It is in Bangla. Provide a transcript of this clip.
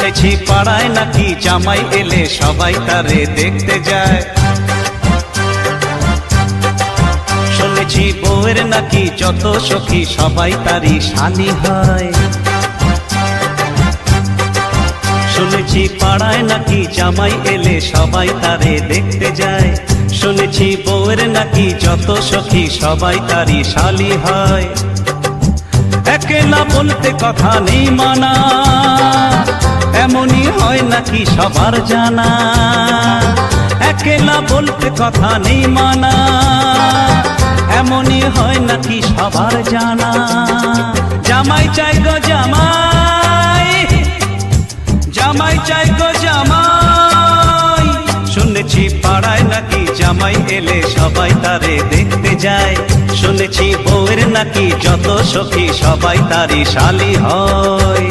শুনেছি পাড়ায় নাকি জামাই এলে সবাই তারে দেখতে যায়। শুনেছি বউয়ের নাকি যত সখী সবাই তারই শালি হয়। শুনেছি পাড়ায় নাকি জামাই এলে সবাই তারে দেখতে যায়। শুনেছি বউয়ের নাকি যত সখী সবাই তারই শালি হয়। একলা বলতে কথা নেই মানা, এমনই হয় নাকি সবার জানা। একলা বলতে কথা নেই মানা, এমনই হয় নাকি সবার জানা। জামাই চাই গো জামাই, জামাই চাই গো জামাই। শুনেছি পাড়ায় নাকি জামাই এলে সবাই তারে দেখতে যায়। শুনেছি বউয়ের নাকি যত সখী সবাই তারই শালি হয়।